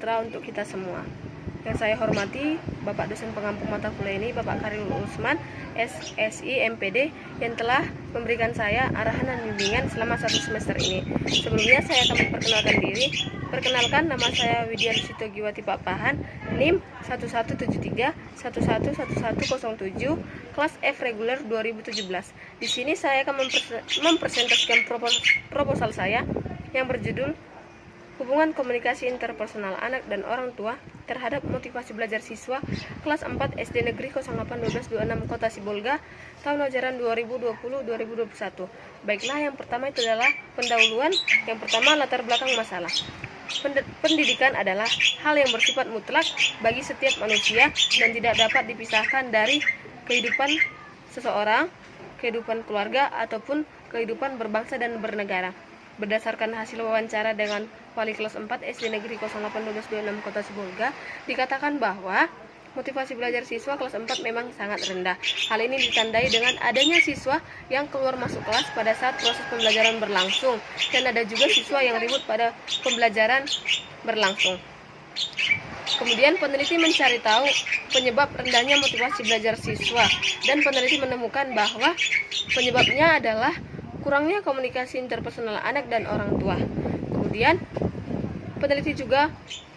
sejahtera untuk kita semua. Yang saya hormati Bapak dosen pengampu mata kuliah ini, Bapak Karirul Usman, SSI MPD, yang telah memberikan saya arahan dan bimbingan selama 1 semester ini. Sebelumnya saya akan memperkenalkan diri. Perkenalkan, nama saya Widya Risito Giwati Papahan, NIM 1173111107, kelas F reguler 2017. Di sini saya akan mempresentasikan proposal saya yang berjudul Hubungan Komunikasi Interpersonal Anak dan Orang Tua terhadap Motivasi Belajar Siswa Kelas 4 SD Negeri 081226 Kota Sibolga tahun ajaran 2020-2021. Baiklah, yang pertama itu adalah pendahuluan. Yang pertama, latar belakang masalah. Pendidikan adalah hal yang bersifat mutlak bagi setiap manusia dan tidak dapat dipisahkan dari kehidupan seseorang, kehidupan keluarga, ataupun kehidupan berbangsa dan bernegara. Berdasarkan hasil wawancara dengan wali kelas 4 SD Negeri 081226 Kota Sibolga, dikatakan bahwa motivasi belajar siswa kelas 4 memang sangat rendah. Hal ini ditandai dengan adanya siswa yang keluar masuk kelas pada saat proses pembelajaran berlangsung, dan ada juga siswa yang ribut pada pembelajaran berlangsung. Kemudian peneliti mencari tahu penyebab rendahnya motivasi belajar siswa, dan peneliti menemukan bahwa penyebabnya adalah kurangnya komunikasi interpersonal anak dan orang tua. Kemudian peneliti juga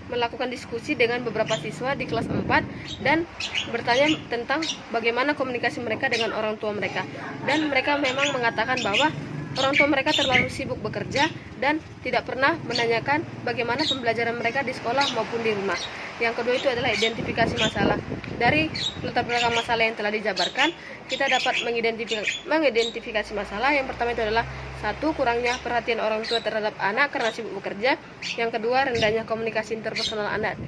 melakukan diskusi dengan beberapa siswa di kelas 4 dan bertanya tentang bagaimana komunikasi mereka dengan orang tua mereka. Dan mereka memang mengatakan bahwa orang tua mereka terlalu sibuk bekerja dan tidak pernah menanyakan bagaimana pembelajaran mereka di sekolah maupun di rumah. Yang kedua itu adalah identifikasi masalah. Dari latar belakang masalah yang telah dijabarkan, kita dapat mengidentifikasi masalah. Yang pertama itu adalah 1. Kurangnya perhatian orang tua terhadap anak karena sibuk bekerja. Yang kedua, rendahnya komunikasi interpersonal anak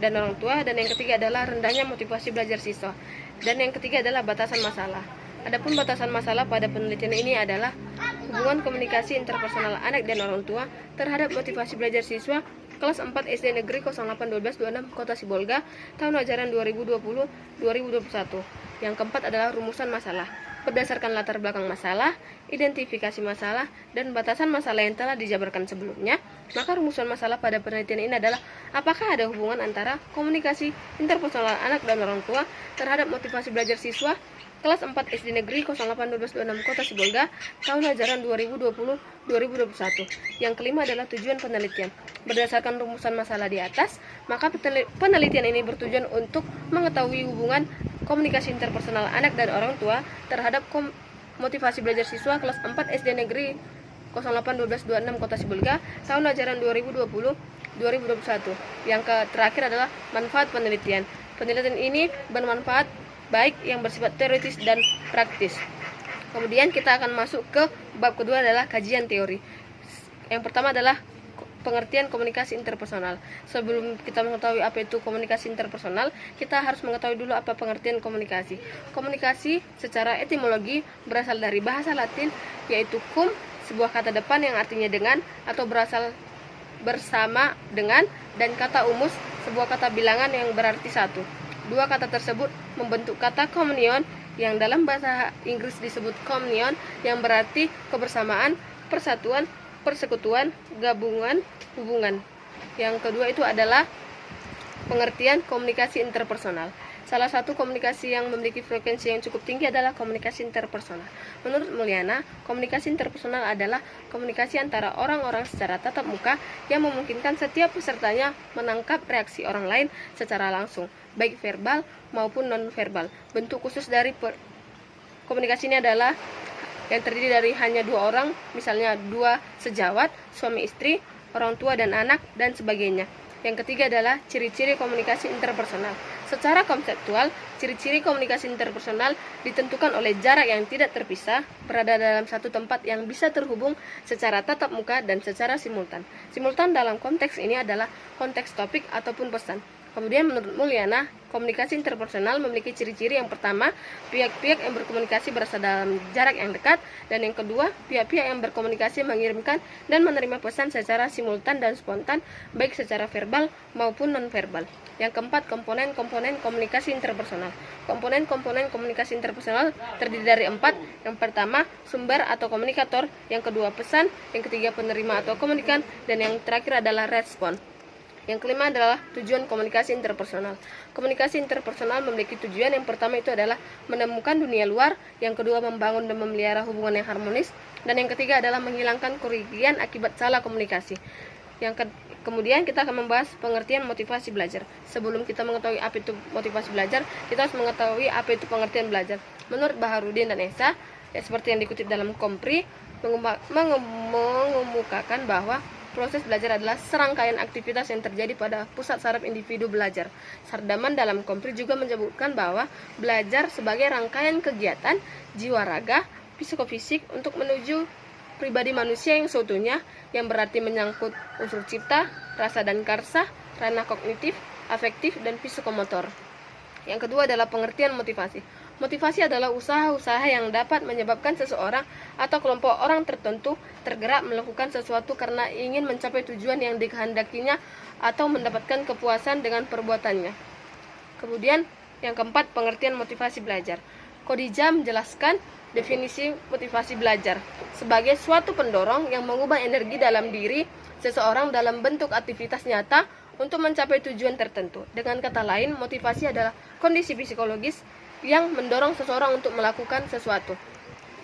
dan orang tua. Dan yang ketiga adalah rendahnya motivasi belajar siswa. Dan yang ketiga adalah batasan masalah. Adapun batasan masalah pada penelitian ini adalah hubungan komunikasi interpersonal anak dan orang tua terhadap motivasi belajar siswa kelas 4 SD Negeri 081226 Kota Sibolga tahun ajaran 2020-2021. Yang keempat adalah rumusan masalah. Berdasarkan latar belakang masalah, identifikasi masalah, dan batasan masalah yang telah dijabarkan sebelumnya, maka rumusan masalah pada penelitian ini adalah apakah ada hubungan antara komunikasi interpersonal anak dan orang tua terhadap motivasi belajar siswa kelas 4 SD Negeri 081226 Kota Sibolga tahun ajaran 2020-2021. Yang kelima adalah tujuan penelitian. Berdasarkan rumusan masalah di atas, maka penelitian ini bertujuan untuk mengetahui hubungan komunikasi interpersonal anak dan orang tua terhadap motivasi belajar siswa kelas 4 SD Negeri 081226 Kota Sibolga tahun ajaran 2020-2021. Yang terakhir adalah manfaat penelitian. Penelitian ini bermanfaat baik yang bersifat teoritis dan praktis. Kemudian kita akan masuk ke bab kedua adalah kajian teori. Yang pertama adalah pengertian komunikasi interpersonal. Sebelum kita mengetahui apa itu komunikasi interpersonal, kita harus mengetahui dulu apa pengertian komunikasi. Komunikasi secara etimologi berasal dari bahasa Latin, yaitu cum, sebuah kata depan yang artinya dengan atau berasal bersama dengan, dan kata umus, sebuah kata bilangan yang berarti satu. Dua kata tersebut membentuk kata communion yang dalam bahasa Inggris disebut communion, yang berarti kebersamaan, persatuan, persekutuan, gabungan, hubungan. Yang kedua itu adalah pengertian komunikasi interpersonal. Salah satu komunikasi yang memiliki frekuensi yang cukup tinggi adalah komunikasi interpersonal. Menurut Mulyana, komunikasi interpersonal adalah komunikasi antara orang-orang secara tatap muka yang memungkinkan setiap pesertanya menangkap reaksi orang lain secara langsung, baik verbal maupun non-verbal. Bentuk khusus dari komunikasi ini adalah yang terdiri dari hanya dua orang, misalnya dua sejawat, suami istri, orang tua dan anak, dan sebagainya. Yang ketiga adalah ciri-ciri komunikasi interpersonal. Secara konseptual, ciri-ciri komunikasi interpersonal ditentukan oleh jarak yang tidak terpisah, berada dalam satu tempat yang bisa terhubung secara tatap muka dan secara simultan. Simultan dalam konteks ini adalah konteks topik ataupun pesan. Kemudian menurut Mulyana, komunikasi interpersonal memiliki ciri-ciri yang pertama, pihak-pihak yang berkomunikasi berada dalam jarak yang dekat, dan yang kedua, pihak-pihak yang berkomunikasi mengirimkan dan menerima pesan secara simultan dan spontan, baik secara verbal maupun non-verbal. Yang keempat, komponen-komponen komunikasi interpersonal. Komponen-komponen komunikasi interpersonal terdiri dari 4. Yang pertama, sumber atau komunikator, yang kedua pesan, yang ketiga penerima atau komunikan, dan yang terakhir adalah respon. Yang kelima adalah tujuan komunikasi interpersonal. Komunikasi interpersonal memiliki tujuan. Yang pertama itu adalah menemukan dunia luar, yang kedua membangun dan memelihara hubungan yang harmonis, dan yang ketiga adalah menghilangkan kerugian akibat salah komunikasi. Kemudian kita akan membahas pengertian motivasi belajar. Sebelum kita mengetahui apa itu motivasi belajar, kita harus mengetahui apa itu pengertian belajar. Menurut Baharudin dan Esa, seperti yang dikutip dalam Kompri, mengemukakan bahwa proses belajar adalah serangkaian aktivitas yang terjadi pada pusat saraf individu belajar. Sardaman dalam Kompri juga menyebutkan bahwa belajar sebagai rangkaian kegiatan jiwa raga, psikofisik untuk menuju pribadi manusia yang seutuhnya, yang berarti menyangkut unsur cipta, rasa dan karsa, ranah kognitif, afektif, dan psikomotor. Yang kedua adalah pengertian motivasi. Motivasi adalah usaha-usaha yang dapat menyebabkan seseorang atau kelompok orang tertentu tergerak melakukan sesuatu karena ingin mencapai tujuan yang dikehendakinya atau mendapatkan kepuasan dengan perbuatannya. Kemudian yang keempat, pengertian motivasi belajar. Khadijah menjelaskan definisi motivasi belajar sebagai suatu pendorong yang mengubah energi dalam diri seseorang dalam bentuk aktivitas nyata untuk mencapai tujuan tertentu. Dengan kata lain, motivasi adalah kondisi psikologis yang mendorong seseorang untuk melakukan sesuatu.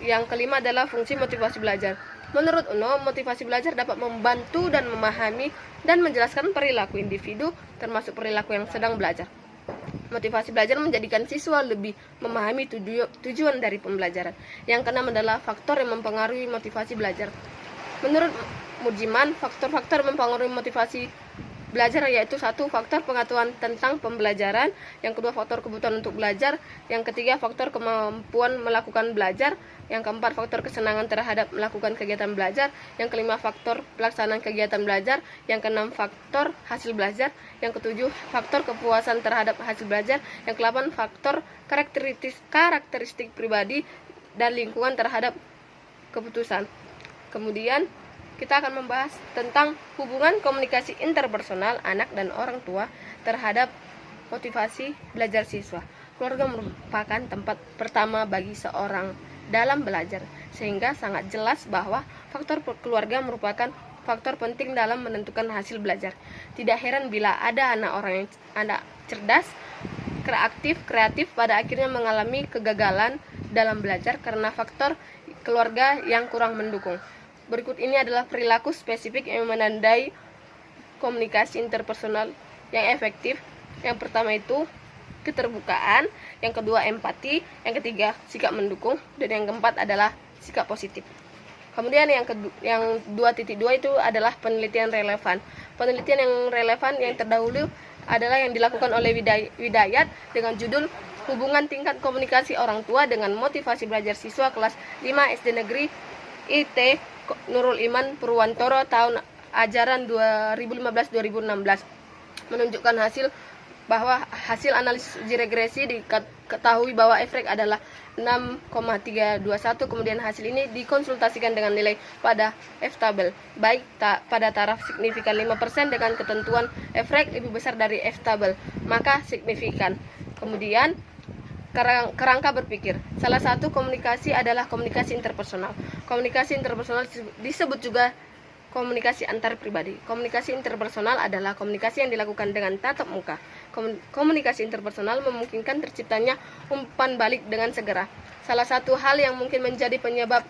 Yang kelima adalah fungsi motivasi belajar. Menurut Uno, motivasi belajar dapat membantu dan memahami dan menjelaskan perilaku individu, termasuk perilaku yang sedang belajar. Motivasi belajar menjadikan siswa lebih memahami tujuan dari pembelajaran. Yang keenam adalah faktor yang mempengaruhi motivasi belajar. Menurut Murjiman, faktor-faktor mempengaruhi motivasi belajar yaitu satu, faktor pengetahuan tentang pembelajaran, yang kedua faktor kebutuhan untuk belajar, yang ketiga faktor kemampuan melakukan belajar, yang keempat faktor kesenangan terhadap melakukan kegiatan belajar, yang kelima faktor pelaksanaan kegiatan belajar, yang keenam faktor hasil belajar, yang ketujuh faktor kepuasan terhadap hasil belajar, yang kedelapan faktor karakteristik pribadi dan lingkungan terhadap keputusan. Kemudian kita akan membahas tentang hubungan komunikasi interpersonal anak dan orang tua terhadap motivasi belajar siswa. Keluarga merupakan tempat pertama bagi seorang dalam belajar, sehingga sangat jelas bahwa faktor keluarga merupakan faktor penting dalam menentukan hasil belajar. Tidak heran bila ada anak cerdas, kreatif pada akhirnya mengalami kegagalan dalam belajar karena faktor keluarga yang kurang mendukung. Berikut ini adalah perilaku spesifik yang menandai komunikasi interpersonal yang efektif. Yang pertama itu keterbukaan, yang kedua empati, yang ketiga sikap mendukung, dan yang keempat adalah sikap positif. Kemudian yang 2.2 itu adalah penelitian relevan. Penelitian yang relevan yang terdahulu adalah yang dilakukan oleh Widayat dengan judul Hubungan Tingkat Komunikasi Orang Tua dengan Motivasi Belajar Siswa Kelas 5 SD Negeri IT Nurul Iman Purwantoro tahun ajaran 2015-2016 menunjukkan bahwa hasil analisis uji regresi diketahui bahwa efek adalah 6,321. Kemudian hasil ini dikonsultasikan dengan nilai pada F-tabel baik pada taraf signifikan 5% dengan ketentuan efek lebih besar dari F-tabel maka signifikan. Kemudian kerangka berpikir. Salah satu komunikasi adalah komunikasi interpersonal. Komunikasi interpersonal disebut juga komunikasi antar pribadi. Komunikasi interpersonal adalah komunikasi yang dilakukan dengan tatap muka. Komunikasi interpersonal memungkinkan terciptanya umpan balik dengan segera. Salah satu hal yang mungkin menjadi penyebab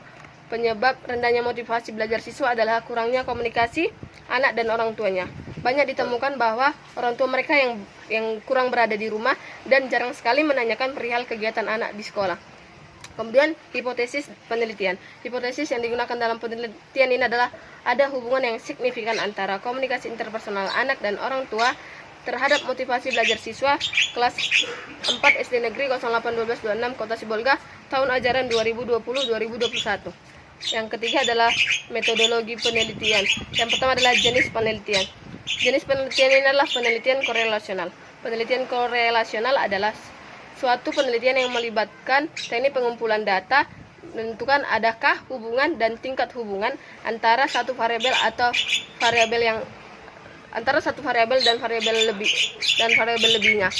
rendahnya motivasi belajar siswa adalah kurangnya komunikasi anak dan orang tuanya. Banyak ditemukan bahwa orang tua mereka yang kurang berada di rumah dan jarang sekali menanyakan perihal kegiatan anak di sekolah. Kemudian hipotesis penelitian. Hipotesis yang digunakan dalam penelitian ini adalah ada hubungan yang signifikan antara komunikasi interpersonal anak dan orang tua terhadap motivasi belajar siswa kelas 4 SD Negeri 081226 Kota Sibolga tahun ajaran 2020-2021. Yang ketiga adalah metodologi penelitian. Yang pertama adalah jenis penelitian. Jenis penelitian ini adalah penelitian korelasional. Penelitian korelasional adalah suatu penelitian yang melibatkan teknik pengumpulan data, menentukan adakah hubungan dan tingkat hubungan antara satu variabel atau variabel yang antara satu variabel dan variabel lebihnya.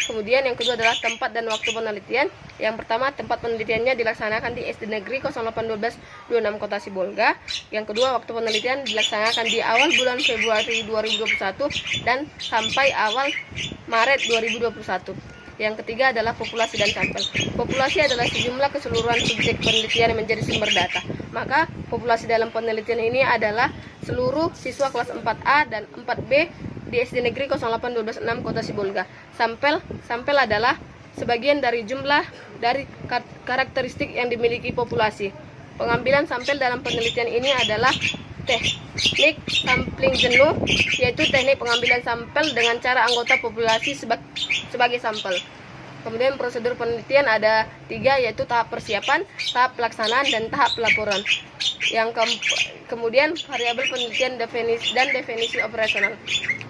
Kemudian yang kedua adalah tempat dan waktu penelitian. Yang pertama, tempat penelitiannya dilaksanakan di SD Negeri 081226 Kota Sibolga. Yang kedua, waktu penelitian dilaksanakan di awal bulan Februari 2021 dan sampai awal Maret 2021. Yang ketiga adalah populasi dan sampel. Populasi adalah sejumlah keseluruhan subjek penelitian yang menjadi sumber data. Maka populasi dalam penelitian ini adalah seluruh siswa kelas 4A dan 4B di SD Negeri 08126 Kota Sibolga. Sampel adalah sebagian dari jumlah dari karakteristik yang dimiliki populasi. Pengambilan sampel dalam penelitian ini adalah teknik sampling jenuh, yaitu teknik pengambilan sampel dengan cara anggota populasi sebagai sampel. Kemudian prosedur penelitian ada 3, yaitu tahap persiapan, tahap pelaksanaan, dan tahap pelaporan. Kemudian variabel penelitian definisi operasional.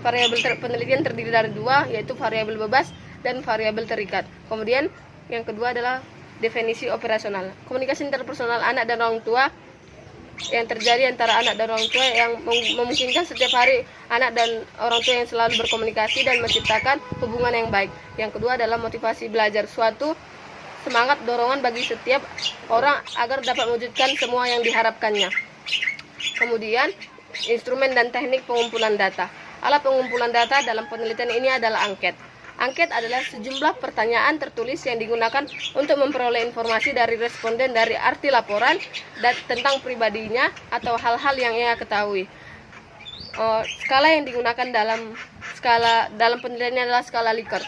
Variabel penelitian terdiri dari 2, yaitu variabel bebas dan variabel terikat. Kemudian yang kedua adalah definisi operasional. Komunikasi interpersonal anak dan orang tua yang terjadi antara anak dan orang tua yang memungkinkan setiap hari anak dan orang tua yang selalu berkomunikasi dan menciptakan hubungan yang baik. Yang kedua adalah motivasi belajar, suatu semangat dorongan bagi setiap orang agar dapat mewujudkan semua yang diharapkannya. Kemudian instrumen dan teknik pengumpulan data. Alat pengumpulan data dalam penelitian ini adalah angket. Angket adalah sejumlah pertanyaan tertulis yang digunakan untuk memperoleh informasi dari responden dari arti laporan dan tentang pribadinya atau hal-hal yang ia ketahui. Skala yang digunakan dalam penelitian ini adalah skala Likert.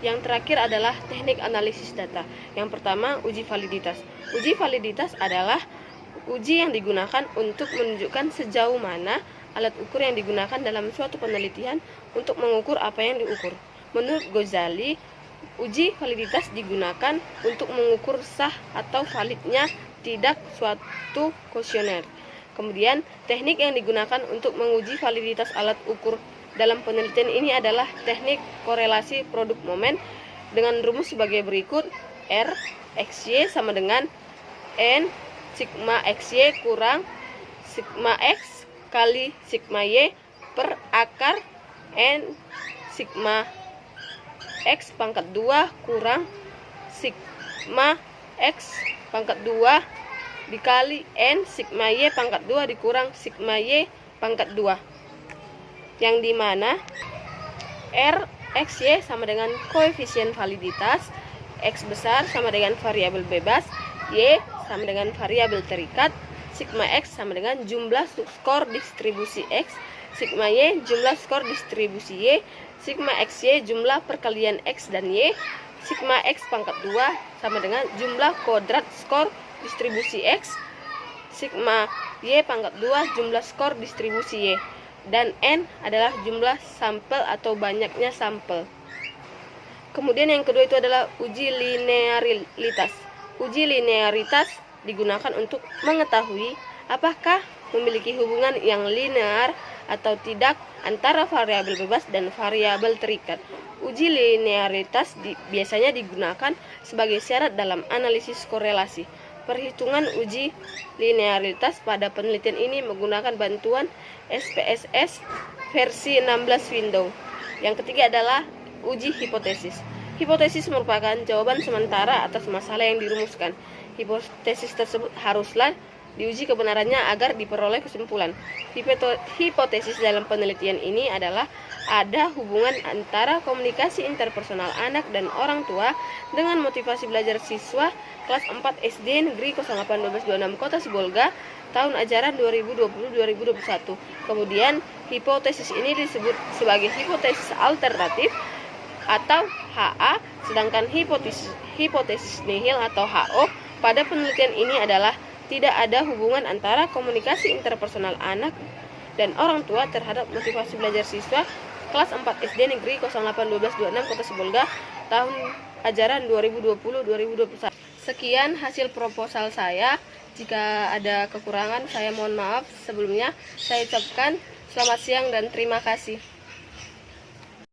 Yang terakhir adalah teknik analisis data. Yang pertama, uji validitas. Uji validitas adalah uji yang digunakan untuk menunjukkan sejauh mana alat ukur yang digunakan dalam suatu penelitian untuk mengukur apa yang diukur. Menurut Ghazali, uji validitas digunakan untuk mengukur sah atau validnya tidak suatu kuesioner. Kemudian, teknik yang digunakan untuk menguji validitas alat ukur dalam penelitian ini adalah teknik korelasi produk momen dengan rumus sebagai berikut. R XY sama dengan N sigma XY kurang sigma X kali sigma Y per akar N sigma X pangkat 2 kurang sigma X pangkat 2 dikali N sigma Y pangkat 2 dikurang sigma Y pangkat 2, yang dimana R X Y sama dengan koefisien validitas, X besar sama dengan variabel bebas, Y sama dengan variabel terikat, sigma X sama dengan jumlah skor distribusi X, sigma Y jumlah skor distribusi Y, sigma XY jumlah perkalian X dan Y, sigma X pangkat 2 sama dengan jumlah kodrat skor distribusi X, sigma Y pangkat 2 jumlah skor distribusi Y, dan N adalah jumlah sampel atau banyaknya sampel. Kemudian yang kedua itu adalah uji linearitas. Uji linearitas digunakan untuk mengetahui apakah memiliki hubungan yang linear atau tidak antara variabel bebas dan variabel terikat. Uji linearitas biasanya digunakan sebagai syarat dalam analisis korelasi. Perhitungan uji linearitas pada penelitian ini menggunakan bantuan SPSS versi 16 Windows. Yang ketiga adalah uji hipotesis. Hipotesis merupakan jawaban sementara atas masalah yang dirumuskan. Hipotesis tersebut haruslah diuji kebenarannya agar diperoleh kesimpulan. Hipotesis dalam penelitian ini adalah ada hubungan antara komunikasi interpersonal anak dan orang tua dengan motivasi belajar siswa kelas 4 SD Negeri 081226 Kota Sibolga tahun ajaran 2020-2021. Kemudian hipotesis ini disebut sebagai hipotesis alternatif atau HA, sedangkan hipotesis nihil atau HO pada penelitian ini adalah tidak ada hubungan antara komunikasi interpersonal anak dan orang tua terhadap motivasi belajar siswa kelas 4 SD Negeri 081226 Kota Sibolga tahun ajaran 2020-2021. Sekian hasil proposal saya. Jika ada kekurangan saya mohon maaf sebelumnya. Saya ucapkan selamat siang dan terima kasih.